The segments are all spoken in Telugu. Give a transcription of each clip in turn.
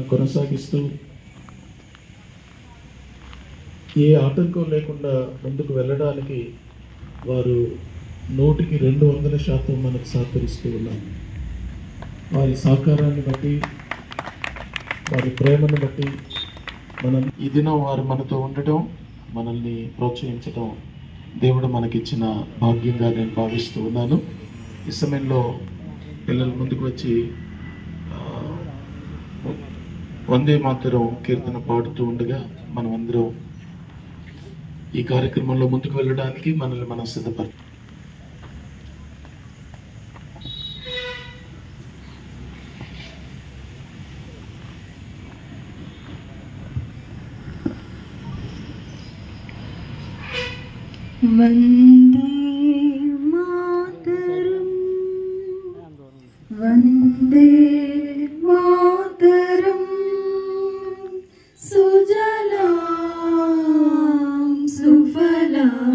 కొనసాగిస్తూ ఏ ఆటంకం లేకుండా ముందుకు వెళ్ళడానికి వారు 100% మనకు సహకరిస్తూ ఉన్నారు. వారి సహకారాన్ని బట్టి, వారి ప్రేమను బట్టి మనం ఈ దినం వారు మనతో ఉండటం, మనల్ని ప్రోత్సహించడం దేవుడు మనకిచ్చిన భాగ్యంగా నేను భావిస్తూ ఉన్నాను. ఈ సమయంలో పిల్లలు ముందుకు వచ్చి వందే మాతరం కీర్తన పాడుతూ ఉండగా మనం అందరం ఈ కార్యక్రమంలో ముందుకు వెళ్ళడానికి మనల్ని మనం సిద్ధపడతాం. వందే మాతరం వందే మాతరం సుజలాం సుఫలాం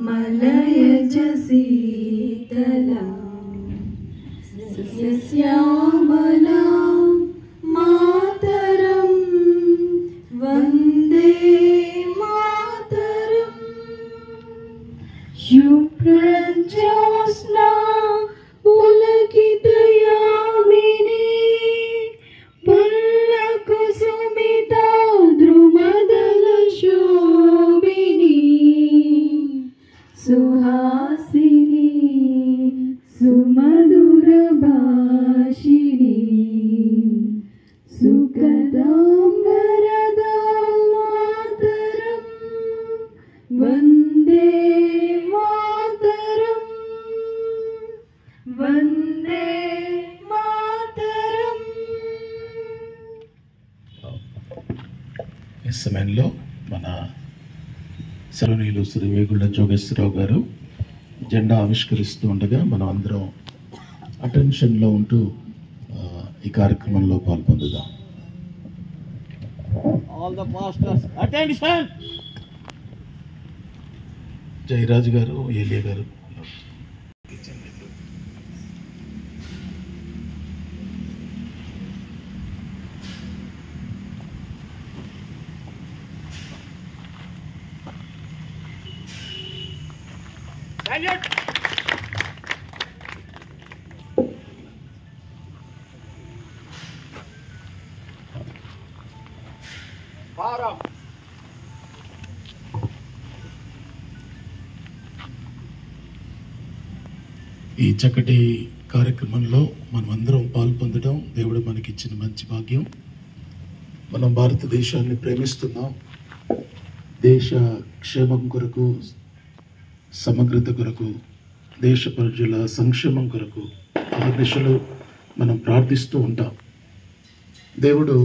మలయజ శీతలాం సస్యశ్యామలాం మాతరం వందే మాతరం శుభ్రజ్యోత్స్నా పులకితయామినీ పుల్లకుసుమితా ద్రుమదల శోభినీ సుహాసినీ సుమధుర భాషిణీ సుఖదాం వరదాం మాతరం వందే మాతరం వందే మాతరం. ఈ సమయంలో మన సర్వనీయులు శ్రీ వేగుళ్ల జోగేశ్వరరావు గారు జెండా ఆవిష్కరిస్తూ ఉండగా మనం అందరం అటెన్షన్లో ఉంటూ ఈ కార్యక్రమంలో పాల్పొందుదాం. All the pastors, attention! Jayaraju గారు, ఏలియా గారు. Salute! Forum. ఈ చక్కటి కార్యక్రమంలో మనం అందరం పాల్పొందడం దేవుడు మనకిచ్చిన మంచి భాగ్యం. మనం భారతదేశాన్ని ప్రేమిస్తున్నాం. దేశ క్షేమం కొరకు, సమగ్రత కొరకు, దేశ ప్రజల సంక్షేమం కొరకు అహర్నిశలు మనం ప్రార్థిస్తూ ఉంటాం. దేవుడు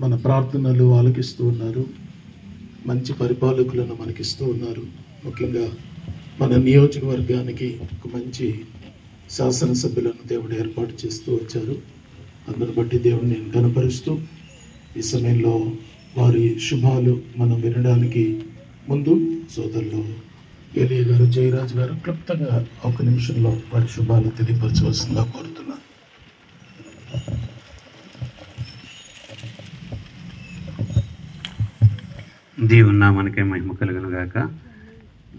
మన ప్రార్థనలు ఆలకిస్తూ ఉన్నారు. మంచి పరిపాలకులను మనకిస్తూ ఉన్నారు. ముఖ్యంగా మన నియోజకవర్గానికి ఒక మంచి శాసనసభ్యులను దేవుడు ఏర్పాటు చేస్తూ వచ్చారు. అందును బట్టి దేవుడిని నేను కనపరుస్తూ ఈ సమయంలో వారి శుభాలు మనం వినడానికి ముందు సోదరులు ఏలియా గారు, జయరాజు గారు క్లుప్తంగా ఒక నిమిషంలో వారి శుభాలు తెలియపరచవలసిందిగా కోరుతున్నాను. దేవుని నామానికే మహిమ కలుగును గాక.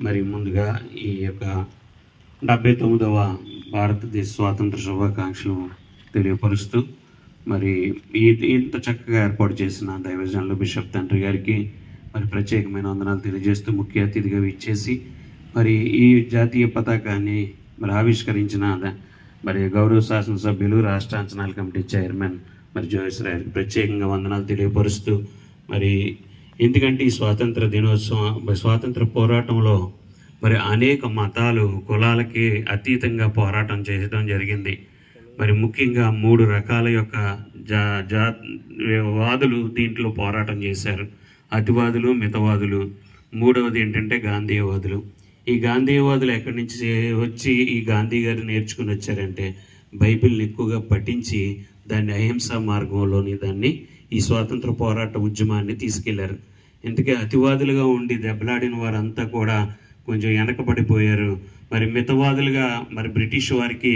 మరి ముందుగా ఈ యొక్క 79వ భారతదేశ స్వాతంత్ర శుభాకాంక్షలు తెలియపరుస్తూ మరి ఇంత చక్కగా ఏర్పాటు చేసిన దైవజనులు బిషప్ తండ్రి గారికి మరి ప్రత్యేకమైన వందనాలు తెలియజేస్తూ ముఖ్య అతిథిగా ఇచ్చేసి మరి ఈ జాతీయ పతాకాన్ని మరి ఆవిష్కరించిన మరి గౌరవ శాసనసభ్యులు, రాష్ట్ర అంచనాల కమిటీ చైర్మన్ మరి జోగేశ్వర గారికి ప్రత్యేకంగా వందనాలు తెలియపరుస్తూ మరి ఎందుకంటే ఈ స్వాతంత్ర దినోత్సవం, స్వాతంత్ర పోరాటంలో మరి అనేక మతాలు, కులాలకి అతీతంగా పోరాటం చేయడం జరిగింది. మరి ముఖ్యంగా 3 రకాల యొక్క వాదులు దీంట్లో పోరాటం చేశారు. అతివాదులు, మితవాదులు. మూడవది ఏంటంటే గాంధీయవాదులు. ఈ గాంధీయవాదులు ఎక్కడి నుంచి వచ్చి ఈ గాంధీ గారు నేర్చుకుని వచ్చారంటే బైబిల్ని ఎక్కువగా పఠించి దాన్ని అహింసా మార్గంలోని దాన్ని ఈ స్వాతంత్ర పోరాట ఉద్యమాన్ని తీసుకెళ్లారు. ఎందుకే అతివాదులుగా ఉండి దెబ్బలాడిన వారంతా కూడా కొంచెం వెనకబడిపోయారు. మరి మితవాదులుగా మరి బ్రిటిష్ వారికి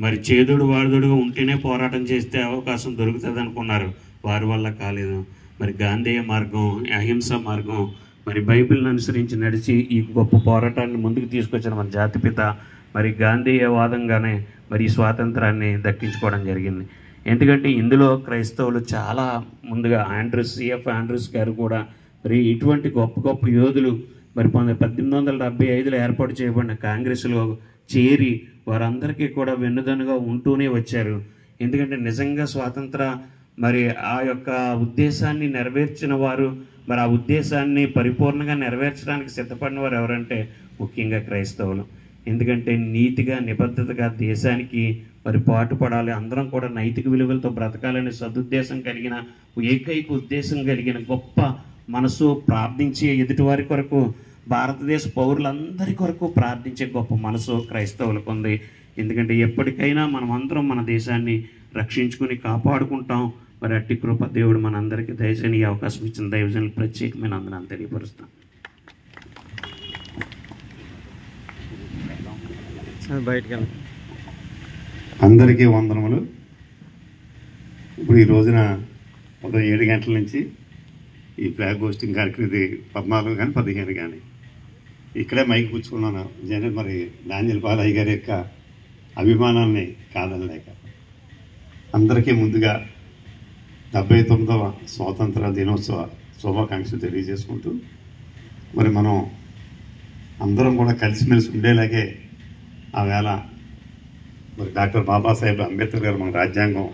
మరి చేదుడు వాడుదుడుగా ఉంటేనే పోరాటం చేస్తే అవకాశం దొరుకుతుంది అనుకున్నారు. వారి వల్ల కాలేదు. మరి గాంధేయ మార్గం, అహింస మార్గం, మరి బైబిల్ని అనుసరించి నడిచి ఈ గొప్ప పోరాటాన్ని ముందుకు తీసుకొచ్చిన మన జాతిపిత మరి గాంధేయవాదంగానే మరి ఈ స్వాతంత్రాన్ని దక్కించుకోవడం జరిగింది. ఎందుకంటే ఇందులో క్రైస్తవులు చాలా ముందుగా సిఎఫ్ ఆండ్రూస్ గారు కూడా మరి ఇటువంటి గొప్ప గొప్ప యోధులు మరి 1875లో ఏర్పాటు చేయబడిన కాంగ్రెస్లో చేరి వారందరికీ కూడా వెన్నుదన్నుగా ఉంటూనే వచ్చారు. ఎందుకంటే నిజంగా స్వాతంత్ర మరి ఆ యొక్క ఉద్దేశాన్ని నెరవేర్చిన వారు, మరి ఆ ఉద్దేశాన్ని పరిపూర్ణంగా నెరవేర్చడానికి సిద్ధపడిన వారు ఎవరంటే ముఖ్యంగా క్రైస్తవులు. ఎందుకంటే నీతిగా నిబద్ధతగా దేశానికి మరి పాటుపడాలి, అందరం కూడా నైతిక విలువలతో బ్రతకాలనే సదుద్దేశం కలిగిన ఏకైక ఉద్దేశం కలిగిన గొప్ప మనసు, ప్రార్థించే ఎదుటివారి కొరకు, భారతదేశ పౌరులందరి కొరకు ప్రార్థించే గొప్ప మనసు క్రైస్తవులకు ఉంది. ఎందుకంటే ఎప్పటికైనా మనం అందరం మన దేశాన్ని రక్షించుకుని కాపాడుకుంటాం. మరి అట్టి కృప దేవుడు మనందరికీ దయచేసి ఈ అవకాశం ఇచ్చిన దైవజనులకు ప్రత్యేకమైన అందరం తెలియపరుస్తాం. అందరికీ వందనములు. ఇప్పుడు ఈ రోజున ఉదయం 7 గంటల నుంచి ఈ ఫ్లాగ్ హోస్టింగ్ కార్యక్రమం, ఇది 14 కానీ 15 కానీ ఇక్కడే మైక్ కూర్చున్నాను. మరి డానియల్ బాలయ్య గారి యొక్క అభిమానాన్ని కాదనలేక అందరికీ ముందుగా 79వ స్వాతంత్ర దినోత్సవ శుభాకాంక్షలు తెలియజేసుకుంటూ, మరి మనం అందరం కూడా కలిసిమెలిసి ఉండేలాగే ఆ వేళ మరి డాక్టర్ బాబాసాహెబ్ అంబేద్కర్ గారు మన రాజ్యాంగం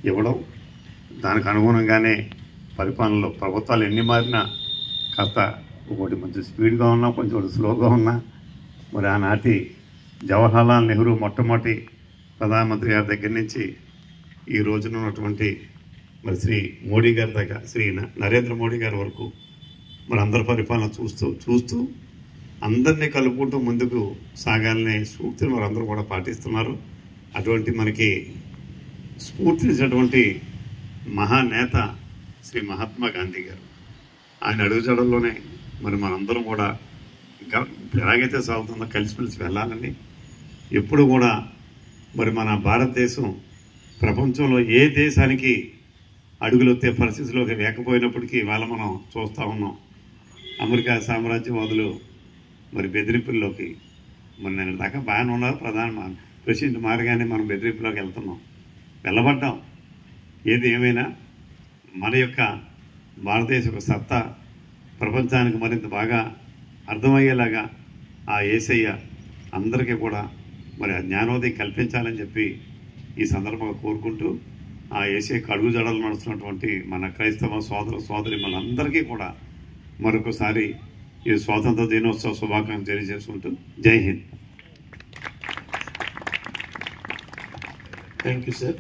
ఇవ్వడం, దానికి అనుగుణంగానే పరిపాలనలో ప్రభుత్వాలు ఎన్ని మారినా కాస్త ఒకటి మంచి స్పీడ్గా ఉన్నా, కొంచెం స్లోగా ఉన్నా, మరి ఆనాటి జవహర్లాల్ నెహ్రూ మొట్టమొదటి ప్రధానమంత్రి గారి దగ్గర నుంచి ఈ రోజున ఉన్నటువంటి మరి శ్రీ మోడీ గారి దగ్గర, శ్రీ నరేంద్ర మోడీ గారి వరకు మరి అందరి పరిపాలన చూస్తూ అందరినీ కలుపుకుంటూ ముందుకు సాగాలనే సూక్తిని మరి అందరూ కూడా పాటిస్తున్నారు. అటువంటి మనకి స్ఫూర్తినిచ్చినటువంటి మహానేత శ్రీ మహాత్మా గాంధీ గారు, ఆయన అడుగుజాడల్లోనే మరి మనందరం కూడా ఇంకా ఎలాగైతే సాగుతుందో కలిసిమెలిసి వెళ్ళాలని, ఎప్పుడు కూడా మరి మన భారతదేశం ప్రపంచంలో ఏ దేశానికి అడుగులొత్తే పరిస్థితిలోకి లేకపోయినప్పటికీ ఇవాళ మనం చూస్తూ ఉన్నాం. అమెరికా సామ్రాజ్యవాదులు మరి బెదిరింపుల్లోకి, మరి నేను దాకా బాగానే ఉన్నారు, ప్రెసిడెంట్ మారగానే మనం బెదిరింపులోకి వెళ్ళబడ్డాం. ఏది ఏమైనా మన యొక్క భారతదేశ యొక్క సత్తా ప్రపంచానికి మరింత బాగా అర్థమయ్యేలాగా ఆ యేసయ్య అందరికీ కూడా మరి ఆ జ్ఞానోదయం కల్పించాలని చెప్పి ఈ సందర్భంగా కోరుకుంటూ, ఆ యేసయ్యకు అడుగు జడలు నడుస్తున్నటువంటి మన క్రైస్తవ సోదరి మనందరికీ కూడా మరొకసారి ఈ స్వాతంత్ర దినోత్సవ శుభాకాంక్షలు తెలియజేసుకుంటూ జై హింద్. Thank you sir.